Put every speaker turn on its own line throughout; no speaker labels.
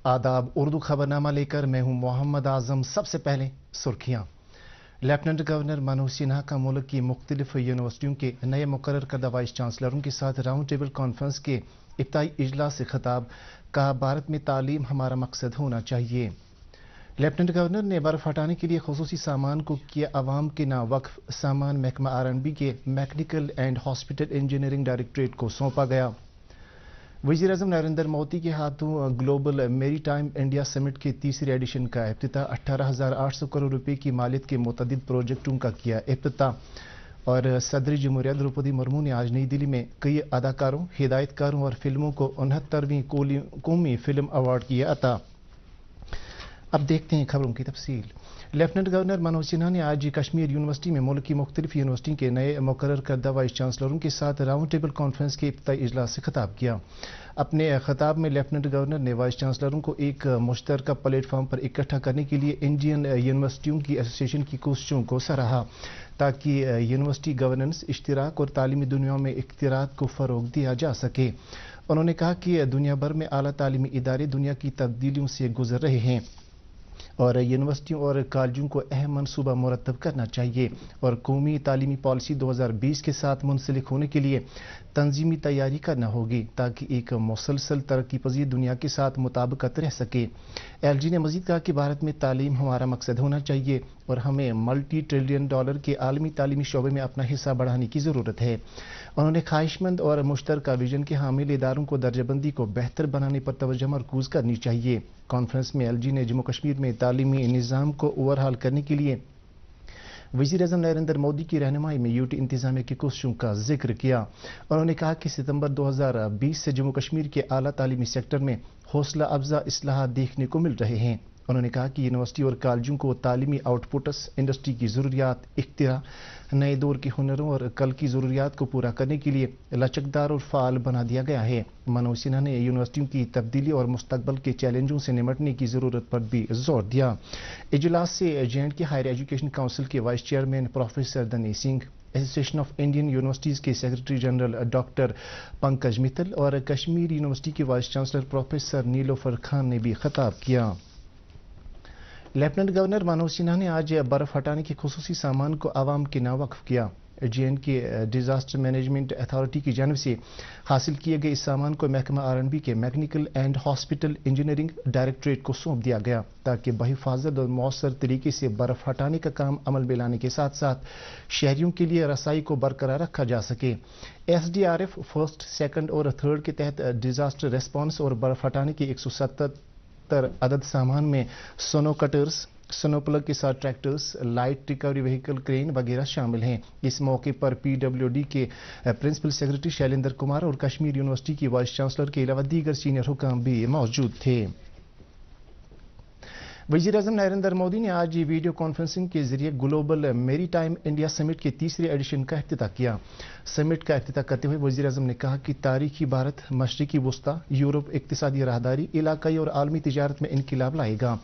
आदाब उर्दू खबरनामा लेकर मैं हूं मोहम्मद आजम। सबसे पहले सुर्खियां। लेफ्टिनेंट गवर्नर मनोज सिन्हा का मुल्क की मुख्तलिफ यूनिवर्सिटियों के नए मुकर्रर करदा वाइस चांसलरों के साथ राउंड टेबल कॉन्फ्रेंस के इब्तदाई इजलास से खिताब। कहा, भारत में तालीम हमारा मकसद होना चाहिए। लेफ्टिनेंट गवर्नर ने बर्फ हटाने के लिए खसूसी सामान को किया अवाम के ना वक्फ। सामान महकमा R&B के mechanical and hospital engineering directorate को सौंपा गया। वज़ीर-ए-आज़म नरेंद्र मोदी के हाथों ग्लोबल मेरी टाइम इंडिया समिट के तीसरे एडिशन का इफ्तिताह। 18,800 करोड़ रुपए की मालियत के मुतअद्दिद प्रोजेक्टों का किया इफ्तिताह। और सदर जमहूरिया द्रौपदी मुर्मू ने आज नई दिल्ली में कई अदाकारों, हिदायतकारों और फिल्मों को 69वीं कौमी फिल्म अवार्ड किया अता। अब देखते हैं खबरों की तफसील। लेफ्टिनेंट गवर्नर मनोज सिन्हा ने आज कश्मीर यूनिवर्सिटी में मुल्क की मुख्तलिफ यूनिवर्सिटी के नए मुकर्रर करदा वाइस चांसलरों के साथ राउंड टेबल कॉन्फ्रेंस के इब्तदाई इजलास से खिताब किया। अपने खिताब में लेफ्टिनेंट गवर्नर ने वाइस चांसलरों को एक मुश्तरका प्लेटफॉर्म पर इकट्ठा करने के लिए इंडियन यूनिवर्सिटियों की एसोसिएशन की कोशिशों को सराहा, ताकि यूनिवर्सिटी गवर्नेंस, इश्तिराक और तालीमी दुनिया में इख्तियारात को फ़रोग दिया जा सके। उन्होंने कहा कि दुनिया भर में आला तालीमी इदारे दुनिया की तब्दीलियों से गुजर रहे हैं और यूनिवर्सिटियों और कॉलेजों को अहम मनसूबा मुरतब करना चाहिए और कौमी तालीमी पॉलिसी 2020 के साथ मुंसलिक होने के लिए तंजीमी तैयारी करना होगी, ताकि एक मुसलसल तरक्की पजीर दुनिया के साथ मुताबिकत रह सके। LG ने मजीद कहा कि भारत में तालीम हमारा मकसद होना चाहिए और हमें मल्टी ट्रिलियन डॉलर के आलमी तालीमी शोबे में अपना हिस्सा बढ़ाने की ज़रूरत है। उन्होंने ख्वाहिशमंद और मुश्तरका विजन के हामिल इदारों को दर्जाबंदी को बेहतर बनाने पर तवज्जो मरकूज करनी चाहिए। कॉन्फ्रेंस में LG ने जम्मू कश्मीर में तालीमी निज़ाम को ओवरहाल करने के लिए वज़ीर-ए-आज़म नरेंद्र मोदी की रहनुमाई में UT इंतजामिया की कोशिशों का जिक्र किया। उन्होंने कहा कि सितंबर 2020 से जम्मू कश्मीर के आला तालीमी सेक्टर में हौसला अफजा इस्लाहात देखने को मिल रहे हैं। उन्होंने कहा कि यूनिवर्सिटी और कॉलेजों को तालीमी आउटपुट्स, इंडस्ट्री की ज़रूरियात, इख्तिरा, नए दौर के हुनरों और कल की ज़रूरियात को पूरा करने के लिए लचकदार और फ़ाल बना दिया गया है। मनोज सिन्हा ने यूनिवर्सिटियों की तब्दीली और मुस्तकबल के चैलेंजों से निमटने की ज़रूरत पर भी जोर दिया। इजलास से J&K हायर एजुकेशन काउंसिल के vice chairman professor Dani Singh, association of Indian universities के secretary general doctor Pankaj Mittal और कश्मीर यूनिवर्सिटी के vice chancellor professor Nilofar Khan ने भी खिताब किया। लेफ्टिनेंट गवर्नर मनोज सिन्हा ने आज बर्फ हटाने के खुसूसी सामान को आवाम के ना वक्फ किया। J&K डिजास्टर मैनेजमेंट अथॉरिटी की जानिब से हासिल किए गए इस सामान को महकमा R&B के mechanical and hospital engineering directorate को सौंप दिया गया, ताकि बहिफाजत और मौसर तरीके से बर्फ हटाने का काम अमल में लाने के साथ साथ शहरियों के लिए रसाई को बरकरार रखा जा सके। SDRF फर्स्ट, सेकंड और थर्ड के तहत डिजास्टर रेस्पॉन्स और बर्फ हटाने के 177 अदद सामान में सोनो कटर्स, स्नो प्लग के साथ tractors, light recovery vehicle, crane वगैरह शामिल हैं। इस मौके पर PWD के प्रिंसिपल सेक्रेटरी शैलेंद्र कुमार और कश्मीर यूनिवर्सिटी की वाइस चांसलर के अलावा दीगर सीनियर हुकाम भी मौजूद थे। वज़ीर-ए-आज़म नरेंद्र मोदी ने आज वीडियो कॉन्फ्रेंसिंग के जरिए ग्लोबल मेरी टाइम इंडिया समिट के तीसरे एडिशन का इफ्तिताह किया। समिट का इफ्तिताह करते हुए वज़ीर-ए-आज़म ने कहा कि तारीखी भारत मशरिकी वस्ता यूरोप इक्तिसादी राहदारी इलाकाई और आलमी तिजारत में इनकिलाब लाएगा।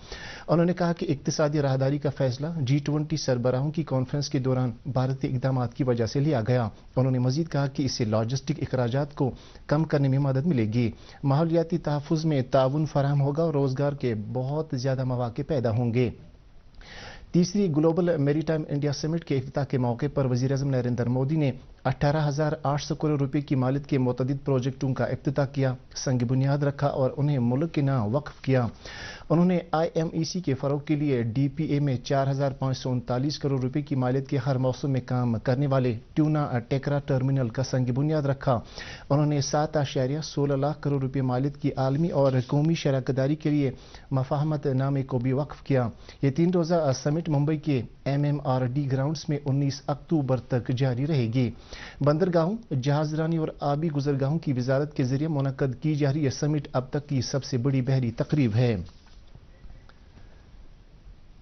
उन्होंने कहा कि इक्तिसादी राहदारी का फैसला G20 सरबराहों की कॉन्फ्रेंस के दौरान भारतीय इक़दाम की वजह से लिया गया। उन्होंने मजीद कहा कि इससे लॉजिस्टिक अखराजात को कम करने में मदद मिलेगी, माहौलियाती तहफ़्फ़ुज़ में ताउन फराहम होगा और रोज़गार के बहुत ज़्यादा मौके पैदा होंगे। तीसरी ग्लोबल मेरीटाइम इंडिया समिट के इफ्तिताह के मौके पर वज़ीर-ए-आज़म नरेंद्र मोदी ने 18,800 करोड़ रुपए की मालियत के मुतअद्दिद प्रोजेक्टों का इफ्तिताह किया, संग बुनियाद रखा और उन्हें मुल्क के नाम वक्फ किया। उन्होंने IMEC के फ़रोग़ के लिए DPA में 4,539 करोड़ रुपए की मालियत के हर मौसम में काम करने वाले ट्यूना टेकरा टर्मिनल का संग बुनियाद रखा। उन्होंने 7.16 लाख करोड़ रुपए मालियत की आलमी और कौमी शराकदारी के लिए मफाहमत नामे को भी वक्फ किया। ये 3 रोज़ा समिट मुंबई के MMRD ग्राउंड्स में 19 अक्टूबर तक जारी रहेगी। बंदरगाहों, जहाजरानी और आबी गुजरगाहों की वजारत के जरिए मुनक्कद की जा रही यह समिट अब तक की सबसे बड़ी बहरी तकरीब है।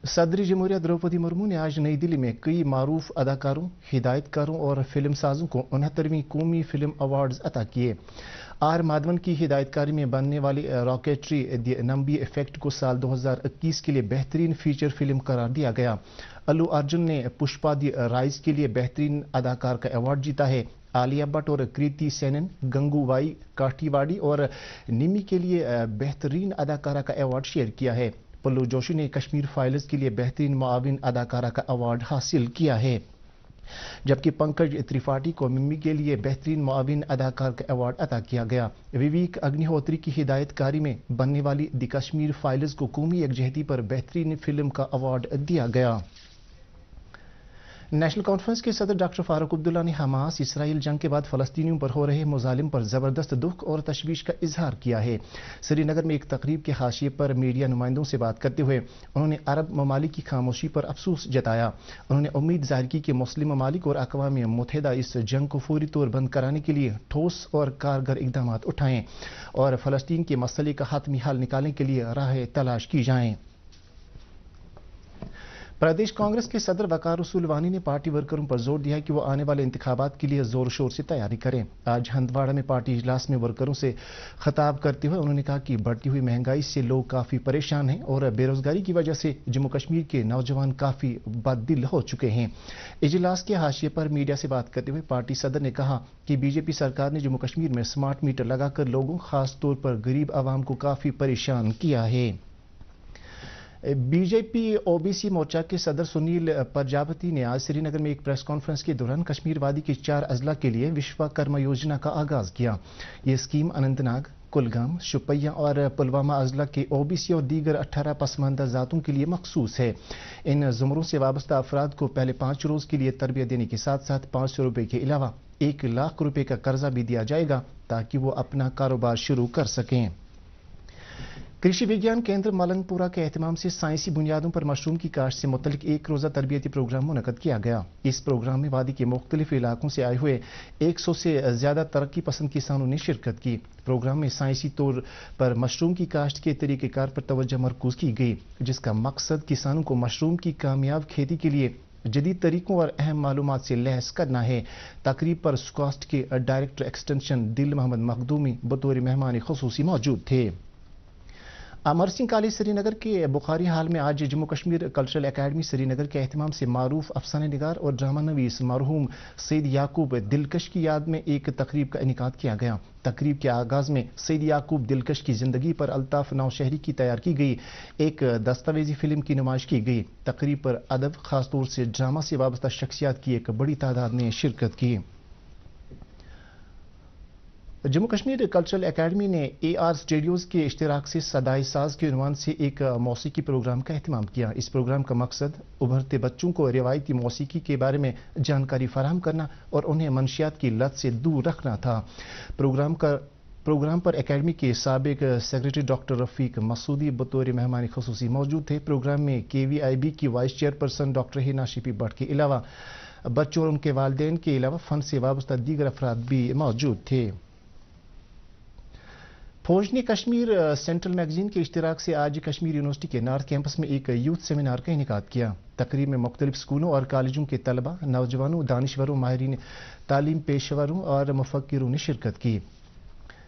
सदर जमहूरिया द्रौपदी मुर्मू ने आज नई दिल्ली में कई मारूफ अदाकारों, हिदायतकारों और फिल्म साजों को 69वीं कौमी फिल्म अवार्ड्स अता किए। R माधवन की हिदायतकारी में बनने वाली रॉकेटरी द नंबी इफेक्ट को साल 2021 के लिए बेहतरीन फीचर फिल्म करार दिया गया। अल्लू अर्जुन ने पुष्पा द राइज के लिए बेहतरीन अदाकार का अवार्ड जीता है। आलिया भट्ट और कृति सेनन गंगूबाई काठीवाड़ी और निमी के लिए बेहतरीन अदाकारा का अवार्ड शेयर किया है। पल्लू जोशी ने कश्मीर फाइल्स के लिए बेहतरीन मुआविन अदाकारा का अवार्ड हासिल किया है, जबकि पंकज त्रिपाठी को मिमी के लिए बेहतरीन मुआविन अदाकार का अवार्ड अता किया गया। विवेक अग्निहोत्री की हिदायतकारी में बनने वाली द कश्मीर फाइल्स को कौमी यकजहती पर बेहतरीन फिल्म का अवार्ड दिया गया। नेशनल कॉन्फ्रेंस के सदर डॉक्टर फारूक अब्दुल्ला ने हमास इसराइल जंग के बाद फलस्तीनियों पर हो रहे मुजालिम पर जबरदस्त दुख और तशवीश का इजहार किया है। श्रीनगर में एक तकरीब के हाशिए पर मीडिया नुमाइंदों से बात करते हुए उन्होंने अरब ममालिक की खामोशी पर अफसोस जताया। उन्होंने उम्मीद जाहिर की कि मुस्लिम ममालिक और अक़वाम मुत्तहिदा इस जंग को फौरी तौर बंद कराने के लिए ठोस और कारगर इक़दाम उठाएं और फलस्तीन के मसले का हतमी हल निकालने के लिए राहें तलाश की जाएं। प्रदेश कांग्रेस के सदर वकार रसूल वानी ने पार्टी वर्करों पर जोर दिया है कि वो आने वाले इंतखाबात के लिए जोर शोर से तैयारी करें। आज हंदवाड़ा में पार्टी इजलास में वर्करों से खिताब करते हुए उन्होंने कहा कि बढ़ती हुई महंगाई से लोग काफ़ी परेशान हैं और बेरोजगारी की वजह से जम्मू कश्मीर के नौजवान काफ़ी बददिल हो चुके हैं। इजलास के हाशिए पर मीडिया से बात करते हुए पार्टी सदर ने कहा कि बीजेपी सरकार ने जम्मू कश्मीर में स्मार्ट मीटर लगाकर लोगों, खास तौर पर गरीब आवाम को काफ़ी परेशान किया है। बीजेपी ओबीसी मोर्चा के सदर सुनील प्रजापति ने आज श्रीनगर में एक प्रेस कॉन्फ्रेंस के दौरान कश्मीर वादी के 4 अजला के लिए विश्वकर्मा योजना का आगाज किया। ये स्कीम अनंतनाग, कुलगाम, शुपिया और पुलवामा अजला के ओबीसी और दीगर 18 पसमानदा जातों के लिए मखसूस है। इन ज़ुमरों से वाबस्ता अफराद को पहले 5 रोज़ के लिए तरबियत देने के साथ साथ 500 रुपये के अलावा 1 लाख रुपये का कर्जा भी दिया जाएगा ताकि वो अपना कारोबार शुरू कर सकें। कृषि विज्ञान केंद्र मलंगपुरा के एहतमाम से साइंसी बुनियादों पर मशरूम की काश्त से मुतल्लिक 1 रोज़ा तरबियती प्रोग्राम मुनक़द किया गया। इस प्रोग्राम में वादी के मुख्तलिफ इलाकों से आए हुए 100 से ज़्यादा तरक्की पसंद किसानों ने शिरकत की। प्रोग्राम में साइंसी तौर पर मशरूम की काश्त के तरीक़ेकार पर तवज्जो मरकूज़ की गई, जिसका मकसद किसानों को मशरूम की कामयाब खेती के लिए जदीद तरीकों और अहम मालूमात से लैस करना है। तकरीब पर स्कॉस्ट के डायरेक्टर एक्सटेंशन दिल मोहम्मद मखदूमी बतौर मेहमान खुसूसी मौजूद थे। अमर सिंह कॉलेज श्रीनगर के बुखारी हाल में आज जम्मू कश्मीर कल्चरल एकेडमी श्रीनगर के एहतमाम से मारूफ अफसाने निगार और ड्रामा नवीस मरहूम सैयद याकूब दिलकश की याद में एक तकरीब का इनेकाद किया गया। तकरीब के आगाज में सैयद याकूब दिलकश की जिंदगी पर अल्ताफ नौशहरी की तैयार की गई एक दस्तावेजी फिल्म की नुमाइश की गई। तकरीब पर अदब, खासतौर से ड्रामा से वाबस्ता शख्सियात की एक बड़ी तादाद ने शिरकत की। जम्मू कश्मीर कल्चरल एकेडमी ने AR स्टूडियोज के इश्तिराक से सदाई साज के उन्वान से एक मौसीकी प्रोग्राम का एहतमाम किया। इस प्रोग्राम का मकसद उभरते बच्चों को रिवायती मौसीकी के बारे में जानकारी फराहम करना और उन्हें मंशियात की लत से दूर रखना था। प्रोग्राम पर एकेडमी के साबिक सेक्रेटरी डॉक्टर रफीक मसूदी बतौर मेहमान खुसूसी मौजूद थे। प्रोग्राम में KVIB की vice chairperson doctor Hina Shafi Bhat के अलावा बच्चों और उनके वालिदैन के अलावा फन से वाबस्ता दीगर अफराद भी मौजूद थे। फौज ने कश्मीर सेंट्रल मैगजीन के इश्तिराक से आज कश्मीर यूनिवर्सिटी के नॉर्थ कैंपस में एक यूथ सेमिनार का इनेकाद किया। तकरीब में मुख्तलिफ स्कूलों और कॉलेजों के तलबा, नौजवानों, दानिशवरों, माहिरीन तालीम पेशेवरों और मुफक्किरों ने शिरकत की।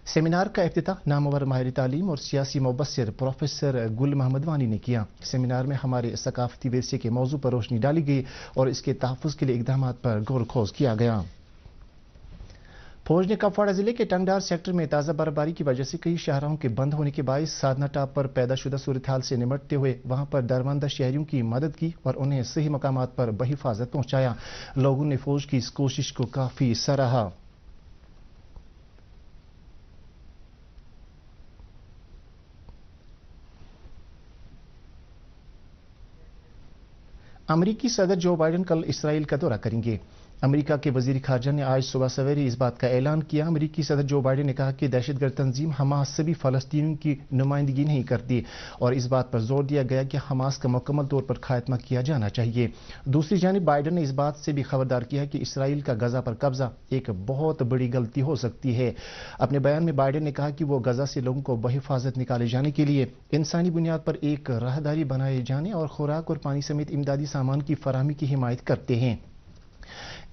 सेमिनार का इफ्तिताह नामवर माहिर तालीम और सियासी मुबस्सिर प्रोफेसर गुल मोहम्मद वानी ने किया। सेमिनार में हमारे सकाफती विरसे के मौजू पर रोशनी डाली गई और इसके तहफ़्फ़ुज़ के लिए इक़दाम पर गौर खोज किया गया। फौज ने कुपवाड़ा जिले के टंगडार सेक्टर में ताज़ा बर्फबारी की वजह से कई शाहराहों के बंद होने के बायस साधना टाप पर पैदा शुदा सूरत हाल से निमटते हुए वहां पर दरमंदा शहरियों की मदद की और उन्हें सही मकामात पर बहिफाजत पहुंचाया। लोगों ने फौज की इस कोशिश को काफी सराहा। अमरीकी सदर जो बाइडेन कल इसराइल का दौरा करेंगे। अमेरिका के वजीर खारजा ने आज सुबह सवेरे इस बात का ऐलान किया। अमेरिकी सदर जो बाइडेन ने कहा कि दहशतगर्द तंजीम हमास से भी फलस्तीनियों की नुमाइंदगी नहीं करती और इस बात पर जोर दिया गया कि हमास का मुकम्मल तौर पर खात्मा किया जाना चाहिए। दूसरी जानिब बाइडेन ने इस बात से भी खबरदार किया कि इसराइल का गजा पर कब्जा एक बहुत बड़ी गलती हो सकती है। अपने बयान में बाइडेन ने कहा कि वो गजा से लोगों को बहिफाजत निकाले जाने के लिए इंसानी बुनियाद पर एक राहदारी बनाए जाने और खुराक और पानी समेत इमदादी सामान की फराहमी की हिमायत करते हैं।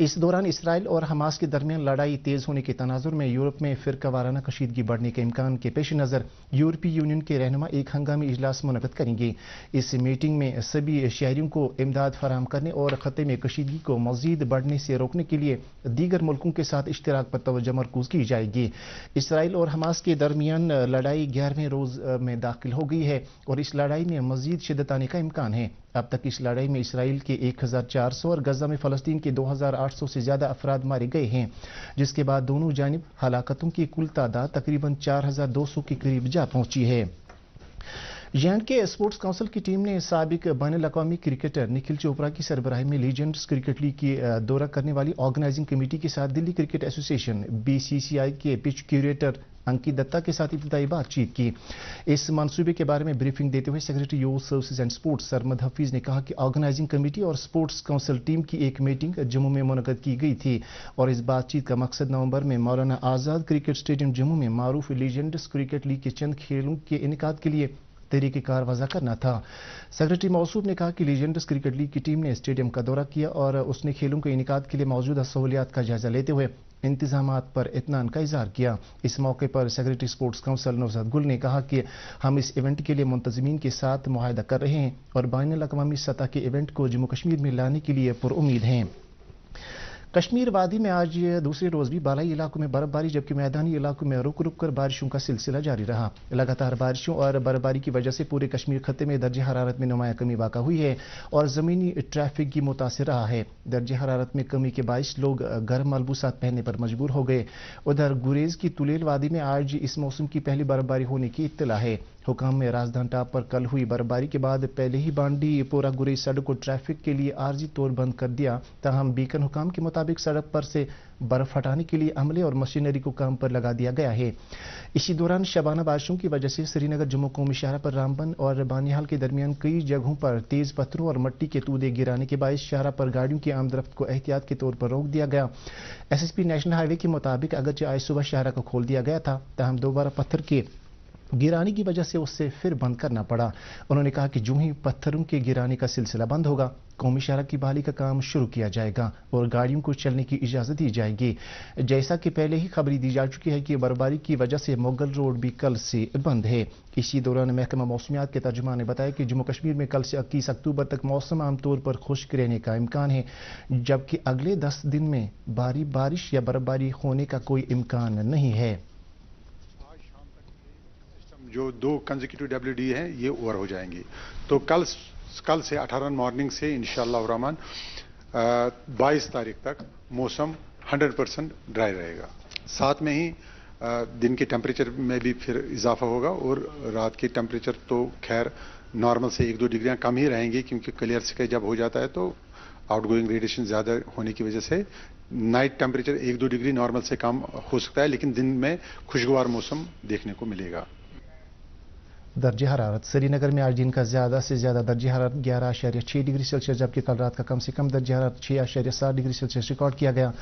इस दौरान इसराइल और हमास के दरमियान लड़ाई तेज होने के तनाजुर में यूरोप में फिरका वाराना कशीदगी बढ़ने के इम्कान के पेश नज़र यूरोपीय यूनियन के रहनुमा एक हंगामी इजलास मुनक़्क़द करेंगे। इस मीटिंग में सभी शहरियों को इमदाद फराहम करने और खत्े में कशीदगी को मज़ीद बढ़ने से रोकने के लिए दीगर मुल्कों के साथ इश्तिराक पर तवज्जो मरकूज की जाएगी। इसराइल और हमास के दरमियान लड़ाई 11वें रोज में दाखिल हो गई है और इस लड़ाई में मज़ीद शिद्दत आने का इम्कान है। अब तक इस लड़ाई में इसराइल के 1400 और गजा में फ़लस्तीन के 2800 से ज़्यादा अफराद मारे गए हैं, जिसके बाद दोनों जानिब हलाकतों की कुल तादाद तकरीबन 4200 के करीब जा पहुंची है। जैंड के स्पोर्ट्स काउंसिल की टीम ने साबिक बैनुल-अक़वामी क्रिकेटर निखिल चोपड़ा की सरबराही में लीजेंड्स क्रिकेट लीग की दौरा करने वाली ऑर्गेनाइजिंग कमेटी के साथ दिल्ली क्रिकेट एसोसिएशन BCCI के पिच क्यूरेटर अंकित दत्ता के साथ इब्तिदाई बातचीत की। इस मंसूबे के बारे में ब्रीफिंग देते हुए secretary youth services and sports Sarmad Hafeez ने कहा कि ऑर्गेनाइजिंग कमेटी और स्पोर्ट्स काउंसिल टीम की एक मीटिंग जम्मू में मुनक़्क़द की गई थी और इस बातचीत का मकसद नवंबर में मौलाना आज़ाद क्रिकेट स्टेडियम जम्मू में मारूफ लीजेंड्स क्रिकेट लीग के चंद खेलों के इनेकाद के लिए तरीक़ेकार वज़ा करना था। सेक्रेटरी मौसूफ ने कहा कि लीजेंड्स क्रिकेट लीग की टीम ने स्टेडियम का दौरा किया और उसने खेलों के इनेकाद के लिए मौजूदा सहूलियात का जायजा लेते हुए इंतजामात पर इत्मीनान का इज़हार किया। इस मौके पर सेक्रेटरी स्पोर्ट्स काउंसिल नौशाद गुल ने कहा कि हम इस इवेंट के लिए मुंतज़मीन के साथ मुआहदा कर रहे हैं और बैनुल-अक़वामी सतह के इवेंट को जम्मू कश्मीर में लाने के लिए पुरउम्मीद हैं। कश्मीर वादी में आज दूसरे रोज भी बालाई इलाकों में बर्फबारी जबकि मैदानी इलाकों में रुक रुक कर बारिशों का सिलसिला जारी रहा। लगातार बारिशों और बर्फबारी की वजह से पूरे कश्मीर खत्ते में दर्जे हरारत में नुमाया कमी वाक़ा हुई है और ज़मीनी ट्रैफिक भी मुतासिर रहा है। दर्जे हरारत में कमी के बायस लोग गर्म मलबूसात पहनने पर मजबूर हो गए। उधर गुरेज की तुलेल वादी में आज इस मौसम की पहली बर्फबारी होने की इत्तला है। हुकाम में राजधान टाप पर कल हुई बर्फबारी के बाद पहले ही बांडी पोरा गुरेज सड़क को ट्रैफिक के लिए आर्जी तौर बंद कर दिया। ताहम बीकन हुकाम के मुताबिक सड़क पर से बर्फ हटाने के लिए अमले और मशीनरी को काम पर लगा दिया गया है। इसी दौरान शबाना बारिशों की वजह से श्रीनगर जम्मू कौमी शाहरा पर रामबन और बानिहाल के दरमियान कई जगहों पर तेज पत्थरों और मट्टी के तूदे गिराने के बायस शाहरा पर गाड़ियों की आमदरफ्त को एहतियात के तौर पर रोक दिया गया। SSP नेशनल हाईवे के मुताबिक अगरचे आज सुबह शाहरा को खोल दिया गया था, ताहम दोबारा पत्थर के गिराने की वजह से उसे फिर बंद करना पड़ा। उन्होंने कहा कि जो ही पत्थरों के गिराने का सिलसिला बंद होगा कौमी शाहरा की बहाली का काम शुरू किया जाएगा और गाड़ियों को चलने की इजाज़त दी जाएगी। जैसा कि पहले ही खबरी दी जा चुकी है कि बर्फबारी की वजह से मुगल रोड भी कल से बंद है। इसी दौरान महकमा मौसमियात के तर्जुमान ने बताया कि जम्मू कश्मीर में कल से 21 अक्टूबर तक मौसम आमतौर पर खुश्क रहने का इम्कान है, जबकि अगले 10 दिन में भारी बारिश या बर्फबारी होने का कोई इम्कान नहीं है।
जो 2 कंसेक्यूटिव WD हैं ये ओवर हो जाएंगी, तो कल से 18 मॉर्निंग से इंशाअल्लाह रहमान 22 तारीख तक मौसम 100% ड्राई रहेगा। साथ में ही दिन के टेम्परेचर में भी फिर इजाफा होगा और रात के टेम्परेचर तो खैर नॉर्मल से 1-2 डिग्रियां कम ही रहेंगी, क्योंकि क्लियर स्काई जब हो जाता है तो आउटगोइंग रेडिएशन ज़्यादा होने की वजह से नाइट टेम्परेचर 1-2 डिग्री नॉर्मल से कम हो सकता है, लेकिन दिन में खुशगवार मौसम देखने को मिलेगा।
दर्जे हरारत श्रीनगर में आज दिन का ज़्यादा से ज़्यादा दर्जे हरारत 11.6 डिग्री सेल्सियस जबकि कल रात का कम से कम दर्जे हरारत 6.7 डिग्री सेल्सियस रिकॉर्ड किया गया।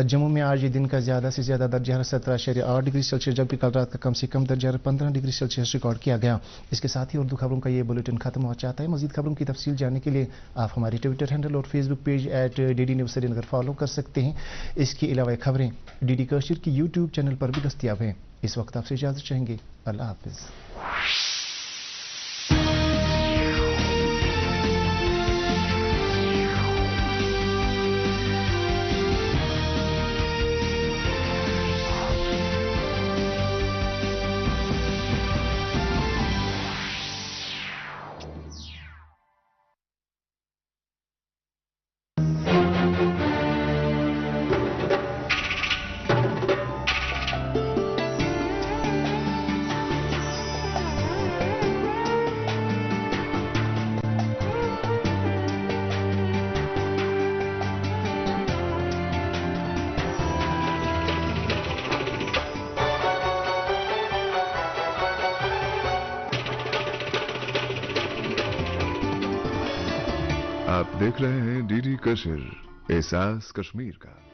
जम्मू में आज दिन का ज़्यादा से ज़्यादा दर्जे हरारत 17.8 डिग्री सेल्सियस जबकि कल रात का कम से कम दर्जे हरारत 15 डिग्री सेल्सियस रिकॉर्ड किया गया। इसके साथ ही उर्दू खबरों का ये बुलेटिन खत्म हो जाता है। मजीद खबरों की तफसील जानने के लिए आप हमारे ट्विटर हैंडल और Facebook page @DD news Srinagar follow कर सकते हैं। इसके अलावा खबरें DD कश्मीर की यूट्यूब चैनल पर भी दस्तियाब हैं। इस वक्त आपसे इजाज़त चाहेंगे। अल्लाह हाफिज़।
आप देख रहे हैं DD कश्मीर, एहसास कश्मीर का।